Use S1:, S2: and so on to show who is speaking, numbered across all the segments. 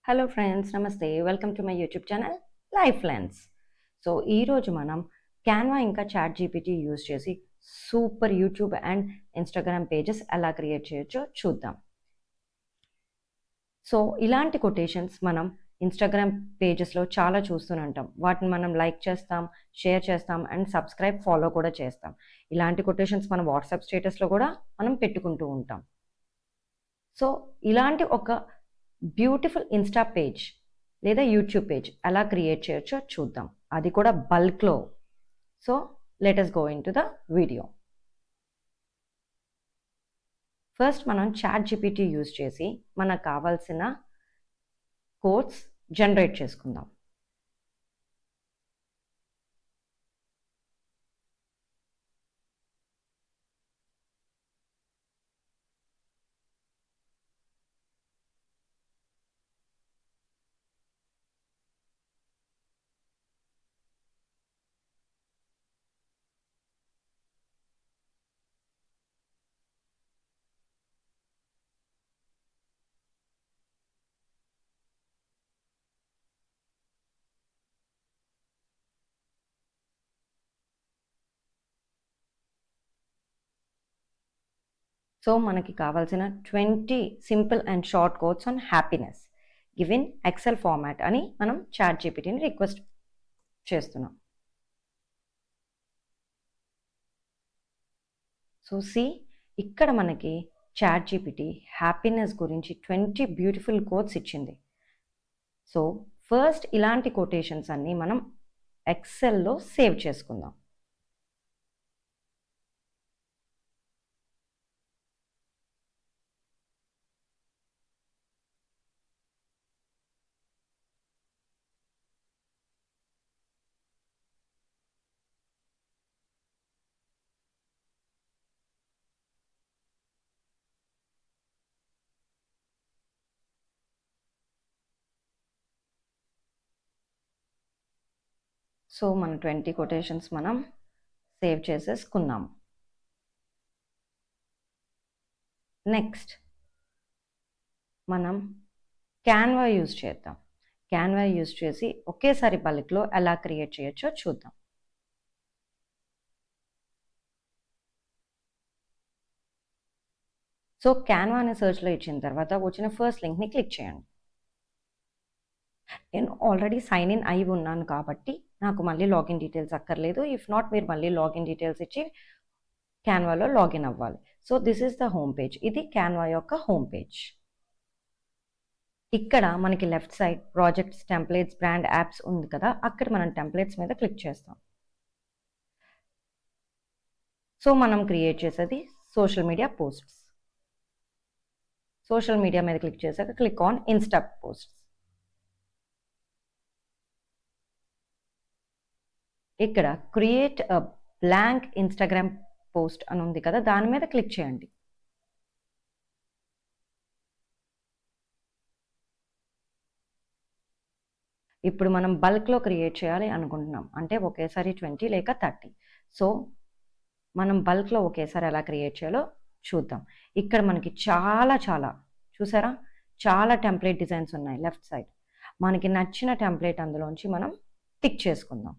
S1: Hello friends, నమస్తే. Welcome to my YouTube channel life lens. So ఈరోజు మనం Canva ఇంకా చాట్ జీపీటీ యూజ్ చేసి super YouTube and Instagram pages ఎలా create చేయొచ్చో చూద్దాం. సో ఇలాంటి కొటేషన్స్ మనం ఇన్స్టాగ్రామ్ పేజెస్లో చాలా చూస్తూనే ఉంటాం. వాటిని మనం లైక్ చేస్తాం, షేర్ చేస్తాం అండ్ సబ్స్క్రైబ్, ఫాలో కూడా చేస్తాం. ఇలాంటి కొటేషన్స్ మన వాట్సాప్ స్టేటస్లో కూడా మనం పెట్టుకుంటూ ఉంటాం. సో ఇలాంటి ఒక బ్యూటిఫుల్ ఇన్స్టా పేజ్ లేదా యూట్యూబ్ పేజ్ ఎలా క్రియేట్ చేయొచ్చో చూద్దాం, అది కూడా బల్క్లో. So let us go in to the video. First మనం చాట్ జీపీటీ యూజ్ చేసి మనకు కావాల్సిన కోడ్స్ జనరేట్ చేసుకుందాం. సో మనకి కావాల్సిన 20 simple and short quotes on happiness given Excel format అని మనం చాట్ జీపీటీని రిక్వెస్ట్ చేస్తున్నాం. సో ఇక్కడ మనకి చాట్ జీపీటీ హ్యాపీనెస్ గురించి 20 బ్యూటిఫుల్ కోడ్స్ ఇచ్చింది. సో ఫస్ట్ ఇలాంటి కొటేషన్స్ అన్నీ మనం ఎక్సెల్లో సేవ్ చేసుకుందాం. సో మన 20 కొటేషన్స్ మనం సేవ్ చేసేసుకున్నాం. నెక్స్ట్ మనం క్యాన్వా యూజ్ చేద్దాం. క్యాన్వా యూజ్ చేసి ఒకేసారి బల్క్లో ఎలా క్రియేట్ చేయొచ్చో చూద్దాం. సో క్యాన్వా అనే సెర్చ్లో ఇచ్చిన తర్వాత వచ్చిన ఫస్ట్ లింక్ని క్లిక్ చేయండి. నేను ఆల్రెడీ సైన్ ఇన్ అయి ఉన్నాను కాబట్టి నాకు మళ్ళీ లాగిన్ డీటెయిల్స్ అక్కర్లేదు. ఇఫ్ నాట్, మీరు మళ్ళీ లాగిన్ డీటెయిల్స్ ఇచ్చి క్యాన్వాలో లాగిన్ అవ్వాలి. So this is the home page. ఇది క్యాన్వా యొక్క హోమ్ పేజ్. ఇక్కడ మనకి left side projects, templates, brand, apps ఉంది కదా, అక్కడ మనం టెంప్లెట్స్ మీద క్లిక్ చేస్తాం. సో మనం క్రియేట్ చేసేది social media posts. Social media మీద క్లిక్ చేశాక క్లిక్ ఆన్ ఇన్స్టా పోస్ట్స్. ఇక్కడ create a blank Instagram post అని ఉంది కదా, దాని మీద క్లిక్ చేయండి. ఇప్పుడు మనం బల్క్లో క్రియేట్ చేయాలి అనుకుంటున్నాం, అంటే ఒకేసారి 20 లేక 30. సో మనం బల్క్లో ఒకేసారి ఎలా క్రియేట్ చేయాలో చూద్దాం. ఇక్కడ మనకి చాలా చూసారా, చాలా టెంప్లెట్ డిజైన్స్ ఉన్నాయి లెఫ్ట్ సైడ్. మనకి నచ్చిన టెంప్లెట్ అందులోంచి మనం టిక్ చేసుకుందాం.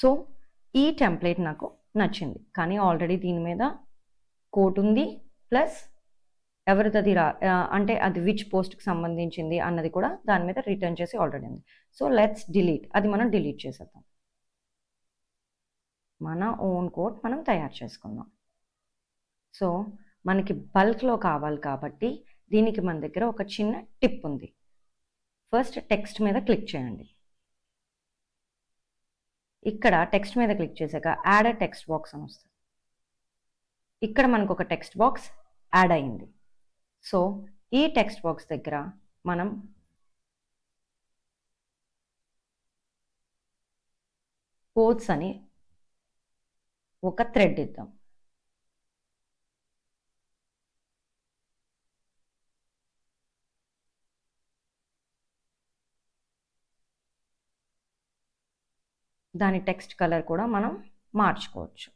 S1: సో ఈ టెంప్లెట్ నాకు నచ్చింది, కానీ ఆల్రెడీ దీని మీద కోట్ ఉంది, ప్లస్ ఎవరిది అది అంటే అది విచ్ పోస్ట్కి సంబంధించింది అన్నది కూడా దాని మీద రిటర్న్ చేసి ఆల్రెడీ ఉంది. సో లెట్స్ డిలీట్, అది మనం డిలీట్ చేసేద్దాం. మన ఓన్ కోడ్ మనం తయారు చేసుకుందాం. సో మనకి బల్క్లో కావాలి కాబట్టి దీనికి మన దగ్గర ఒక చిన్న టిప్ ఉంది. ఫస్ట్ టెక్స్ట్ మీద క్లిక్ చేయండి. ఇక్కడ టెక్స్ట్ మీద క్లిక్ చేశాక యాడ్ అ టెక్స్ట్ బాక్స్ అని వస్తుంది. ఇక్కడ మనకు ఒక టెక్స్ట్ బాక్స్ యాడ్ అయింది. సో ఈ టెక్స్ట్ బాక్స్ దగ్గర మనం కోడ్స్ అని ఒక థ్రెడ్ ఇద్దాం. దాని టెక్స్ట్ కలర్ కూడా మనం మార్చుకోవచ్చు.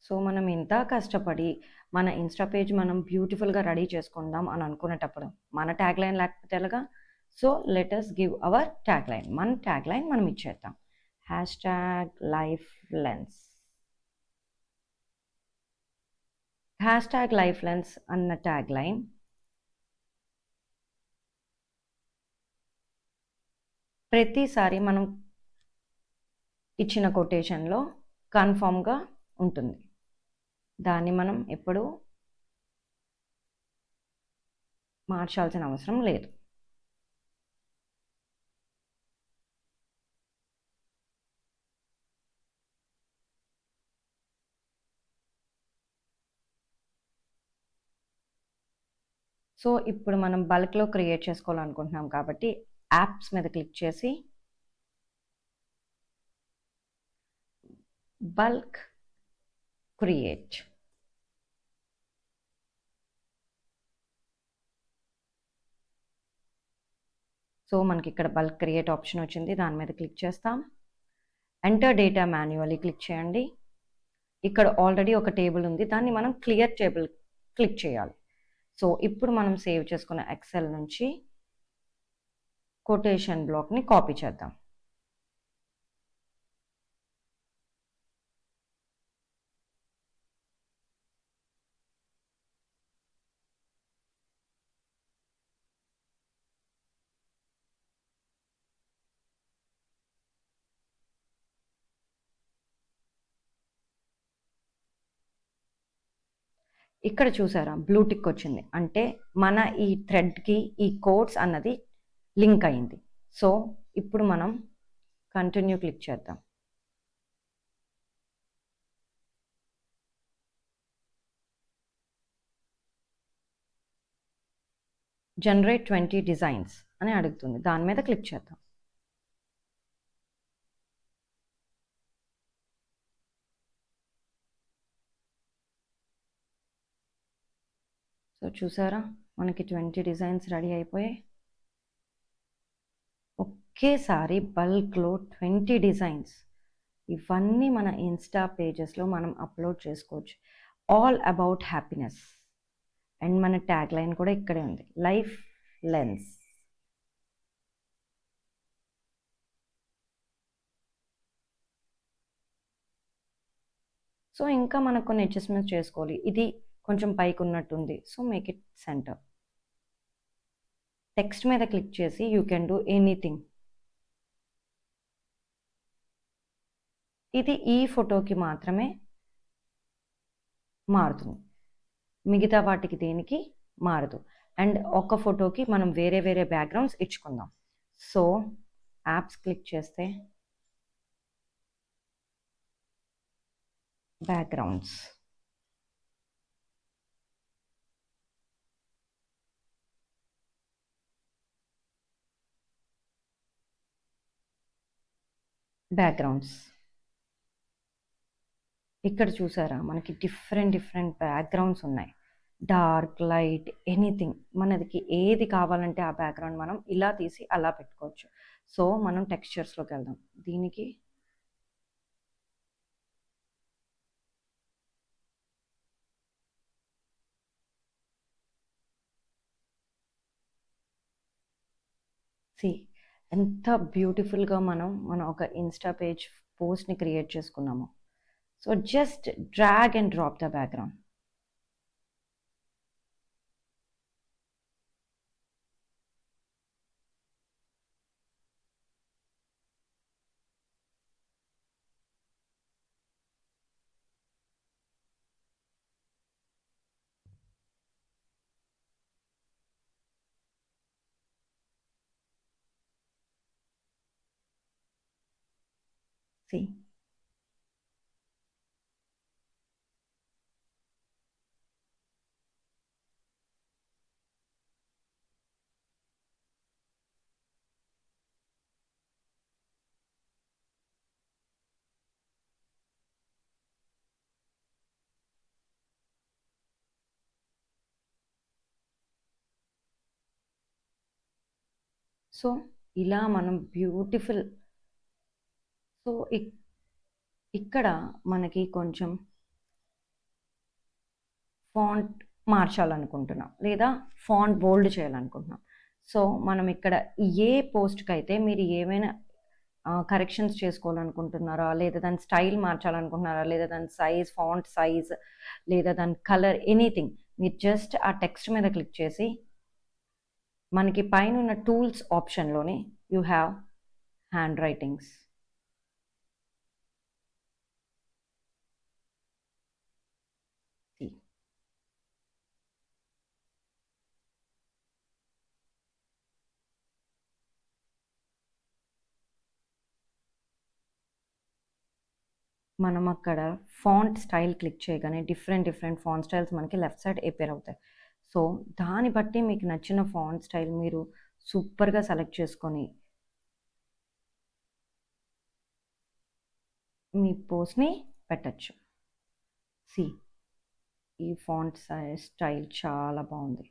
S1: సో మనం ఇంత కష్టపడి మన ఇన్స్టా పేజ్ మనం బ్యూటిఫుల్గా రెడీ చేసుకుందాం అని అనుకునేటప్పుడు మన ట్యాగ్ లైన్ లేకపోతే ఎలాగా? So let us give our tag line. మన ట్యాగ్ లైన్ మనం ఇచ్చేద్దాం. #lifelens. #lifelens అన్న ట్యాగ్ లైన్ ప్రతిసారి మనం ఇచ్చిన కొటేషన్లో కన్ఫామ్గా ఉంటుంది. దాన్ని మనం ఎప్పుడూ మార్చాల్సిన అవసరం లేదు. సో ఇప్పుడు మనం బల్క్లో క్రియేట్ చేసుకోవాలనుకుంటున్నాం కాబట్టి యాప్స్ మీద క్లిక్ చేసి బల్క్ క్రియేట్. సో మనకి ఇక్కడ బల్క్ క్రియేట్ ఆప్షన్ వచ్చింది. దాని మీద క్లిక్ చేస్తాం. ఎంటర్ డేటా మాన్యువల్లీ క్లిక్ చేయండి. ఇక్కడ ఆల్రెడీ ఒక టేబుల్ ఉంది. దాన్ని మనం క్లియర్ టేబుల్ క్లిక్ చేయాలి. సో ఇప్పుడు మనం సేవ్ చేసుకున్న ఎక్సెల్ నుంచి కొటేషన్ బ్లాక్ని కాపీ చేద్దాం. ఇక్కడ చూసారా బ్లూ టిక్ వచ్చింది. అంటే మన ఈ థ్రెడ్కి ఈ కోడ్స్ అన్నది లింక్ అయింది. సో ఇప్పుడు మనం కంటిన్యూ క్లిక్ చేద్దాం. జనరేట్ 20 డిజైన్స్ అని అడుగుతుంది. దాని మీద క్లిక్ చేద్దాం. సో చూసారా మనకి 20 డిజైన్స్ రెడీ అయిపోయాయి. ఒకేసారి బల్క్లో 20 డిజైన్స్. ఇవన్నీ మన ఇన్స్టా పేజెస్లో మనం అప్లోడ్ చేసుకోవచ్చు. All about happiness. అండ్ మన ట్యాగ్ లైన్ కూడా ఇక్కడే ఉంది, లైఫ్ లెన్స్. సో ఇంకా మనకు కొన్ని అడ్జస్ట్మెంట్స్ చేసుకోవాలి. ఇది కొంచెం పైకి ఉన్నట్టుంది. So make it centre. Text మీద క్లిక్ చేసి యూ కెన్ డూ ఎనీథింగ్. ఇది ఈ ఫోటోకి మాత్రమే మారుతుంది, మిగతా వాటికి దేనికి మారదు. అండ్ ఒక ఫోటోకి మనం వేరే వేరే బ్యాక్గ్రౌండ్స్ ఇచ్చుకుందాం. సో యాప్స్ క్లిక్ చేస్తే బ్యాక్గ్రౌండ్స్, బ్యాక్గ్రౌండ్స్. ఇక్కడ చూసారా మనకి డిఫరెంట్ బ్యాక్గ్రౌండ్స్ ఉన్నాయి. Dark, light, anything. మనకి ఏది కావాలంటే ఆ బ్యాక్గ్రౌండ్ మనం ఇలా తీసి అలా పెట్టుకోవచ్చు. సో మనం టెక్స్చర్స్లోకి వెళ్దాం. దీనికి ఎంత బ్యూటిఫుల్గా మనం ఒక ఇన్స్టా పేజ్ పోస్ట్ని క్రియేట్ చేసుకున్నాము. So just drag and drop the background. See. So ఇలా మనం బ్యూటిఫుల్. సో ఇక్కడ మనకి కొంచెం ఫాంట్ మార్చాలనుకుంటున్నాం లేదా ఫాంట్ బోల్డ్ చేయాలనుకుంటున్నాం. సో మనం ఇక్కడ ఏ పోస్ట్కి అయితే మీరు ఏమైనా కరెక్షన్స్ చేసుకోవాలనుకుంటున్నారా, లేదా దాని స్టైల్ మార్చాలనుకుంటున్నారా, లేదా దాని సైజ్, ఫాంట్ సైజ్, లేదా దాని కలర్, ఎనీథింగ్, మీరు జస్ట్ ఆ టెక్స్ట్ మీద క్లిక్ చేసి మనకి పైన ఉన్న టూల్స్ ఆప్షన్లోనే యూ హ్యావ్ హ్యాండ్ రైటింగ్స్. మనం అక్కడ ఫాంట్ స్టైల్ క్లిక్ చేయగానే డిఫరెంట్ ఫాంట్ స్టైల్స్ మనకి లెఫ్ట్ సైడ్ అపియర్ అవుతాయి. సో దాన్ని బట్టి మీకు నచ్చిన ఫాంట్ స్టైల్ మీరు సూపర్గా సెలెక్ట్ చేసుకొని మీ పోస్ట్ని పెట్టచ్చు. సి, ఈ ఫాంట్ స్టైల్ చాలా బాగుంది.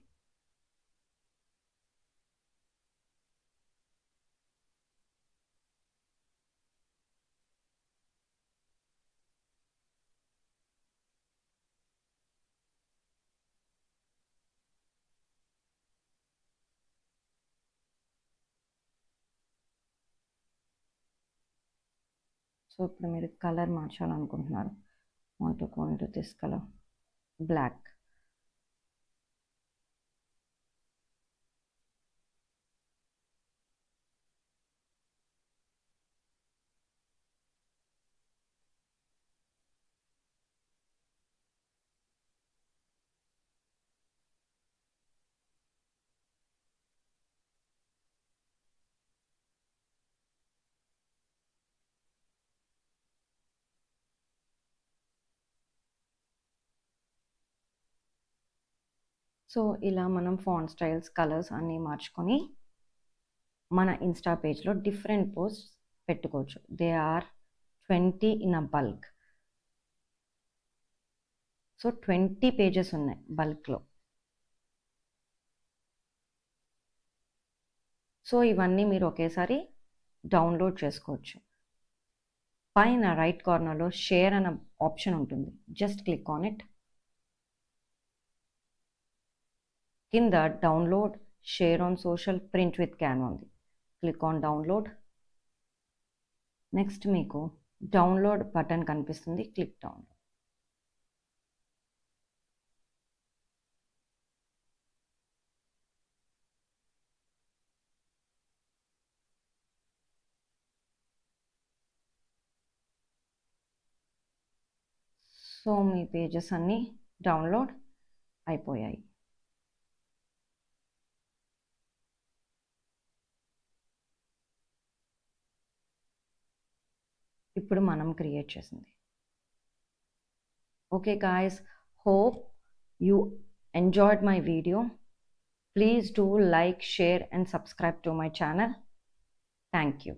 S1: సో ఇప్పుడు మీరు కలర్ మార్చాలనుకుంటున్నారు. want to go into this color, black. So ఇలా మనం ఫాంట్ స్టైల్స్, కలర్స్ అన్నీ మార్చుకొని మన ఇన్స్టా పేజ్లో డిఫరెంట్ పోస్ట్స్ పెట్టుకోవచ్చు. They are 20 in a bulk. So 20 pages ఉన్నాయి బల్క్లో. సో ఇవన్నీ మీరు ఒకేసారి డౌన్లోడ్ చేసుకోవచ్చు. పైన రైట్ కార్నర్లో షేర్ అన్న ఆప్షన్ ఉంటుంది. Just click on it. కింద download, share on social, print with Canva ఉంది. Click on download. నెక్స్ట్ మీకు డౌన్లోడ్ బటన్ కనిపిస్తుంది. Click download. సో మీ పేజెస్ అన్నీ డౌన్లోడ్ అయిపోయాయి. ఇప్పుడు మనం క్రియేట్ చేసింది. Okay guys, hope you enjoyed my video. Please do like, share and subscribe to my channel. Thank you.